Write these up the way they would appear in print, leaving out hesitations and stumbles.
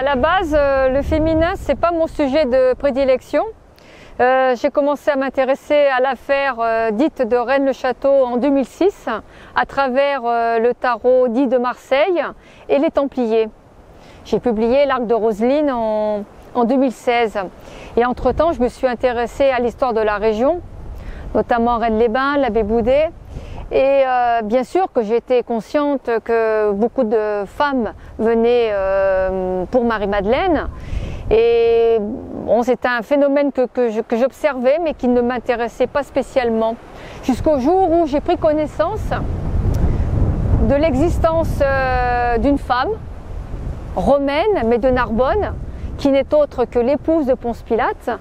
la base, le féminin, c'est pas mon sujet de prédilection. J'ai commencé à m'intéresser à l'affaire dite de Rennes-le-Château en 2006 à travers le tarot dit de Marseille et les Templiers. J'ai publié l'Arc de Roseline en 2016 et entre-temps je me suis intéressée à l'histoire de la région, notamment Rennes-les-Bains, l'abbé Boudet, et bien sûr que j'étais consciente que beaucoup de femmes venaient pour Marie-Madeleine. Et bon, c'était un phénomène que j'observais mais qui ne m'intéressait pas spécialement. Jusqu'au jour où j'ai pris connaissance de l'existence d'une femme romaine, mais de Narbonne, qui n'est autre que l'épouse de Ponce Pilate,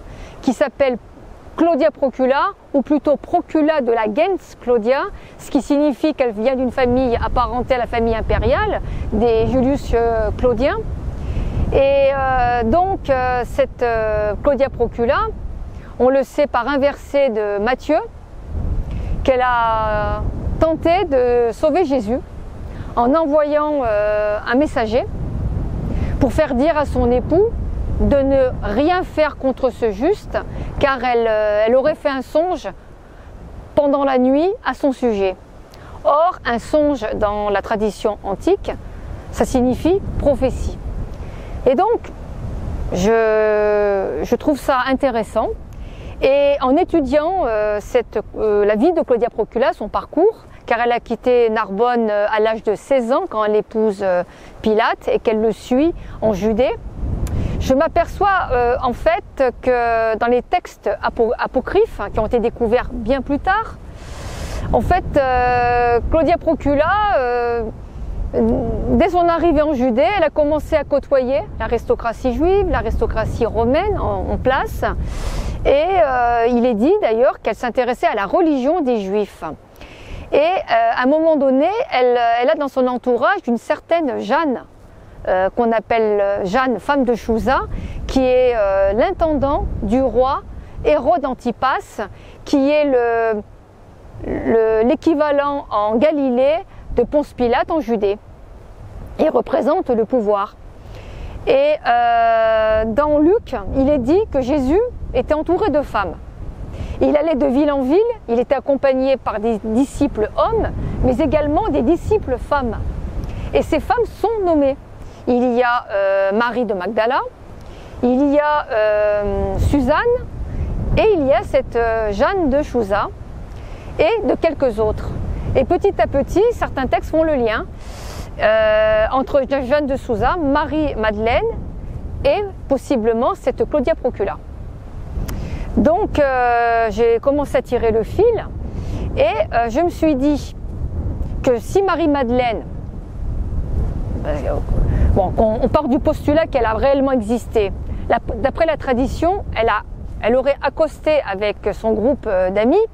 qui s'appelle Claudia Procula, ou plutôt Procula de la gens Claudia, ce qui signifie qu'elle vient d'une famille apparentée à la famille impériale, des Julius Claudiens. Et donc cette Claudia Procula, on le sait par un verset de Matthieu, qu'elle a tenté de sauver Jésus en envoyant un messager pour faire dire à son époux de ne rien faire contre ce juste, car elle aurait fait un songe pendant la nuit à son sujet. Or, un songe dans la tradition antique, ça signifie prophétie. Et donc, je trouve ça intéressant. Et en étudiant la vie de Claudia Procula, son parcours, car elle a quitté Narbonne à l'âge de 16 ans quand elle épouse Pilate et qu'elle le suit en Judée, je m'aperçois en fait que dans les textes apocryphes qui ont été découverts bien plus tard, en fait, Claudia Procula, dès son arrivée en Judée, elle a commencé à côtoyer l'aristocratie juive, l'aristocratie romaine en place. Et il est dit d'ailleurs qu'elle s'intéressait à la religion des Juifs. Et à un moment donné, elle a dans son entourage une certaine Jeanne, qu'on appelle Jeanne, femme de Chouza, qui est l'intendant du roi Hérode Antipas, qui est l'équivalent en Galilée de Ponce Pilate en Judée. Il représente le pouvoir. Et dans Luc, il est dit que Jésus était entouré de femmes. Il allait de ville en ville, il était accompagné par des disciples hommes, mais également des disciples femmes. Et ces femmes sont nommées. Il y a Marie de Magdala, il y a Suzanne, et il y a cette Jeanne de Chouza, et de quelques autres. Et petit à petit, certains textes font le lien entre Jeanne de Chouza, Marie-Madeleine et possiblement cette Claudia Procula. Donc j'ai commencé à tirer le fil et je me suis dit que si Marie-Madeleine, bon, on part du postulat qu'elle a réellement existé, d'après la tradition, elle aurait accosté avec son groupe d'amis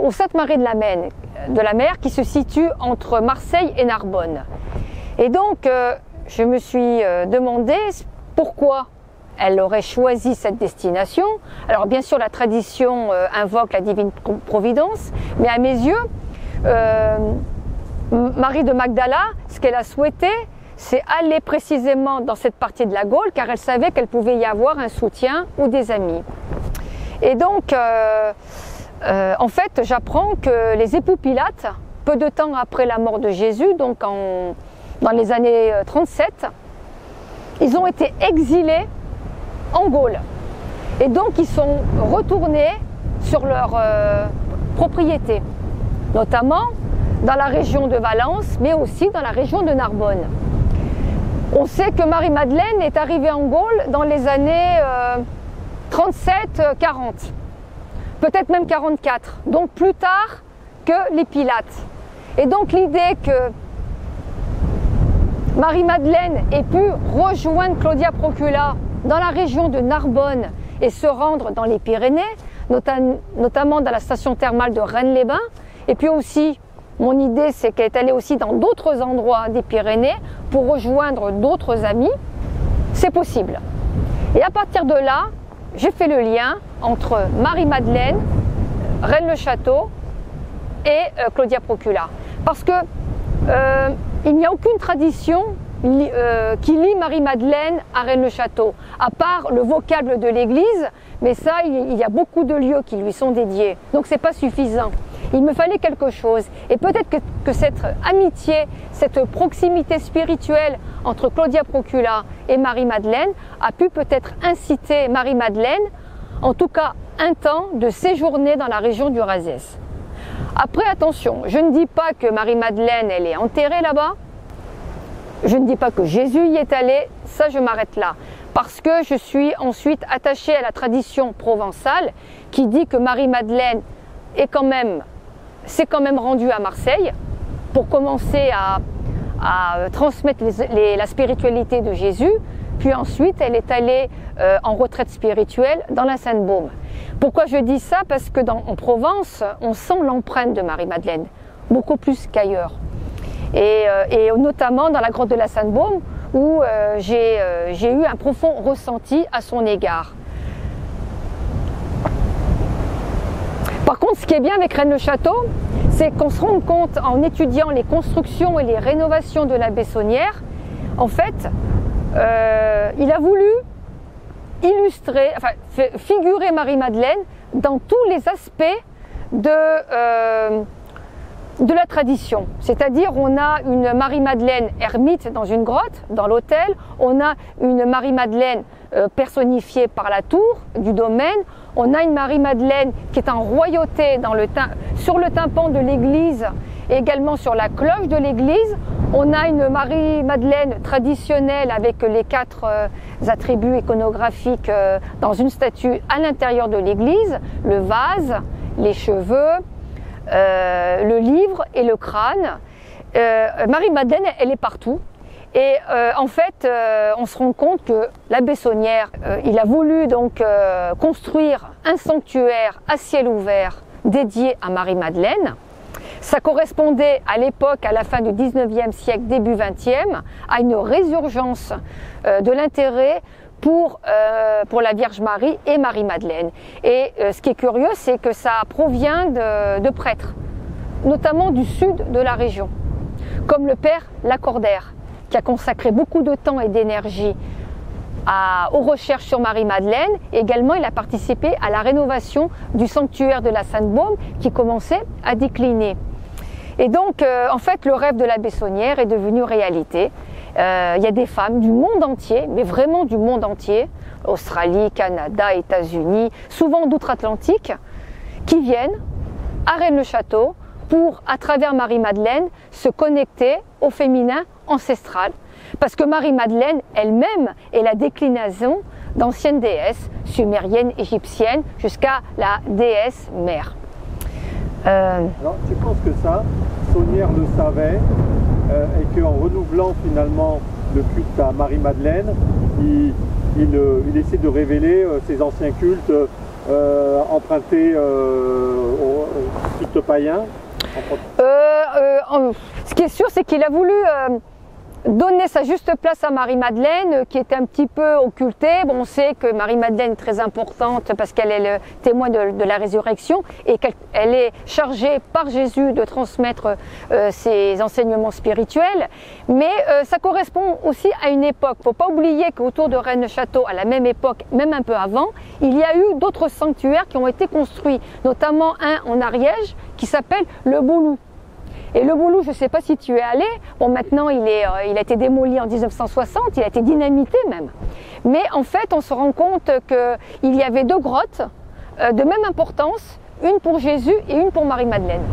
au Sainte-Marie de la Mer qui se situe entre Marseille et Narbonne. Et donc je me suis demandé pourquoi elle aurait choisi cette destination. Alors bien sûr la tradition invoque la divine providence, mais à mes yeux, Marie de Magdala, ce qu'elle a souhaité, c'est aller précisément dans cette partie de la Gaule, car elle savait qu'elle pouvait y avoir un soutien ou des amis. Et donc en fait, j'apprends que les époux Pilate, peu de temps après la mort de Jésus, donc dans les années 37, ils ont été exilés en Gaule. Et donc, ils sont retournés sur leur propriété, notamment dans la région de Valence, mais aussi dans la région de Narbonne. On sait que Marie-Madeleine est arrivée en Gaule dans les années 37-40. Peut-être même 44, donc plus tard que les Pilates. Et donc l'idée que Marie-Madeleine ait pu rejoindre Claudia Procula dans la région de Narbonne et se rendre dans les Pyrénées, notamment dans la station thermale de Rennes-les-Bains, et puis aussi, mon idée c'est qu'elle est allée aussi dans d'autres endroits des Pyrénées pour rejoindre d'autres amis, c'est possible. Et à partir de là, j'ai fait le lien entre Marie-Madeleine, Rennes-le-Château et Claudia Procula. Parce que il n'y a aucune tradition qui lie Marie-Madeleine à Rennes-le-Château, à part le vocable de l'église, mais ça, il y a beaucoup de lieux qui lui sont dédiés, donc c'est pas suffisant. Il me fallait quelque chose, et peut-être que cette amitié, cette proximité spirituelle entre Claudia Procula et Marie-Madeleine a pu peut-être inciter Marie-Madeleine, en tout cas un temps, de séjourner dans la région du Razès. Après, attention, je ne dis pas que Marie-Madeleine, elle est enterrée là-bas, je ne dis pas que Jésus y est allé, ça je m'arrête là, parce que je suis ensuite attachée à la tradition provençale qui dit que Marie-Madeleine s'est quand même rendue à Marseille pour commencer à transmettre la spiritualité de Jésus, puis ensuite elle est allée en retraite spirituelle dans la Sainte-Baume. Pourquoi je dis ça? Parce que en Provence, on sent l'empreinte de Marie-Madeleine, beaucoup plus qu'ailleurs. Et notamment dans la grotte de la Sainte-Baume, où j'ai eu un profond ressenti à son égard. Par contre, ce qui est bien avec Rennes-le-Château, c'est qu'on se rend compte en étudiant les constructions et les rénovations de la Bessonnière, en fait, il a voulu illustrer, enfin, figurer Marie-Madeleine dans tous les aspects de la tradition. C'est-à-dire, on a une Marie-Madeleine ermite dans une grotte, dans l'autel, on a une Marie-Madeleine personnifiée par la tour du domaine, on a une Marie-Madeleine qui est en royauté sur le tympan de l'église et également sur la cloche de l'église. On a une Marie-Madeleine traditionnelle avec les 4 attributs iconographiques dans une statue à l'intérieur de l'église, le vase, les cheveux, le livre et le crâne. Marie-Madeleine, elle est partout. Et en fait, on se rend compte que la Bessonnière, il a voulu donc construire un sanctuaire à ciel ouvert dédié à Marie-Madeleine. Ça correspondait à l'époque, à la fin du 19e siècle, début 20e, à une résurgence de l'intérêt pour la Vierge Marie et Marie-Madeleine. Et ce qui est curieux, c'est que ça provient de prêtres, notamment du sud de la région, comme le père Lacordaire, qui a consacré beaucoup de temps et d'énergie aux recherches sur Marie-Madeleine. Également, il a participé à la rénovation du sanctuaire de la Sainte-Baume qui commençait à décliner. Et donc, en fait, le rêve de la Bessonnière est devenu réalité. Il y a des femmes du monde entier, mais vraiment du monde entier, Australie, Canada, États-Unis, souvent d'outre-Atlantique, qui viennent à Rennes-le-Château pour, à travers Marie-Madeleine, se connecter au féminin ancestral. Parce que Marie-Madeleine elle-même est la déclinaison d'anciennes déesses sumériennes, égyptiennes, jusqu'à la déesse mère. Alors, tu penses que ça, Saunière le savait, et qu'en renouvelant finalement le culte à Marie-Madeleine, il essaie de révéler ses anciens cultes empruntés au culte païen? Ce qui est sûr, c'est qu'il a voulu donner sa juste place à Marie-Madeleine, qui était un petit peu occultée. Bon, on sait que Marie-Madeleine est très importante parce qu'elle est le témoin de la résurrection et qu'elle est chargée par Jésus de transmettre ses enseignements spirituels. Mais ça correspond aussi à une époque. Il ne faut pas oublier qu'autour de Rennes-le-Château, à la même époque, même un peu avant, il y a eu d'autres sanctuaires qui ont été construits, notamment un en Ariège qui s'appelle le Boulou. Et le Boulou, je ne sais pas si tu es allé, bon maintenant il a été démoli en 1960, il a été dynamité même. Mais en fait on se rend compte qu'il y avait 2 grottes de même importance, une pour Jésus et une pour Marie-Madeleine.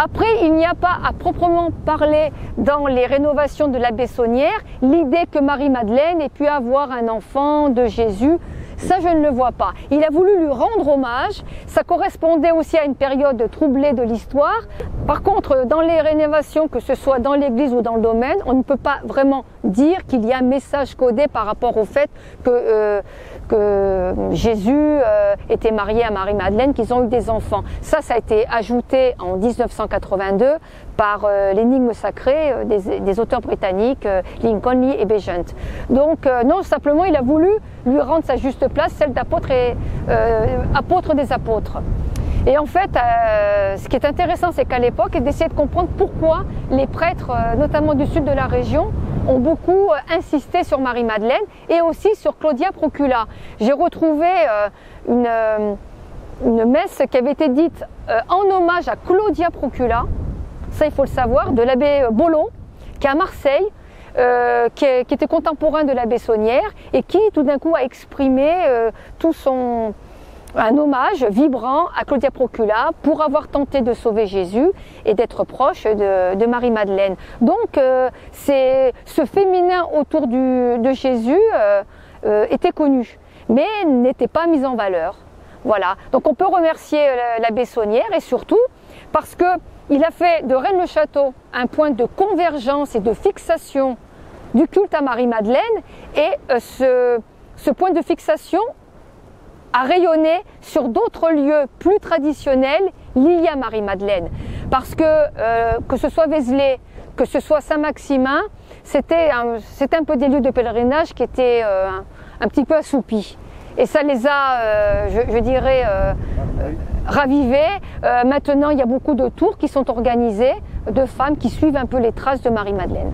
Après, il n'y a pas à proprement parler dans les rénovations de la Bessonnière l'idée que Marie-Madeleine ait pu avoir un enfant de Jésus. Ça, je ne le vois pas. Il a voulu lui rendre hommage. Ça correspondait aussi à une période troublée de l'histoire. Par contre, dans les rénovations, que ce soit dans l'église ou dans le domaine, on ne peut pas vraiment dire qu'il y a un message codé par rapport au fait que Jésus était marié à Marie-Madeleine, qu'ils ont eu des enfants. Ça a été ajouté en 1982 par l'énigme sacrée des auteurs britanniques Lincoln, Lee et Begent. Donc non, simplement il a voulu lui rendre sa juste place, celle d'apôtre et apôtre des apôtres. Et en fait, ce qui est intéressant, c'est qu'à l'époque, d'essayer de comprendre pourquoi les prêtres, notamment du sud de la région, ont beaucoup insisté sur Marie-Madeleine et aussi sur Claudia Procula. J'ai retrouvé une messe qui avait été dite en hommage à Claudia Procula, ça il faut le savoir, de l'abbé Bollon, qui est à Marseille, qui était contemporain de l'abbé Saunière et qui tout d'un coup a exprimé un hommage vibrant à Claudia Procula pour avoir tenté de sauver Jésus et d'être proche de Marie-Madeleine. Donc ce féminin autour de Jésus était connu, mais n'était pas mis en valeur. Voilà, donc on peut remercier l'abbé Saunière et surtout parce qu'il a fait de Rennes-le-Château un point de convergence et de fixation du culte à Marie-Madeleine et ce point de fixation a rayonné sur d'autres lieux plus traditionnels liés à Marie-Madeleine. Parce que ce soit Vézelay, que ce soit Saint-Maximin, c'était un peu des lieux de pèlerinage qui étaient un petit peu assoupis. Et ça les a, je dirais, ravivés. Maintenant, il y a beaucoup de tours qui sont organisés de femmes qui suivent un peu les traces de Marie-Madeleine.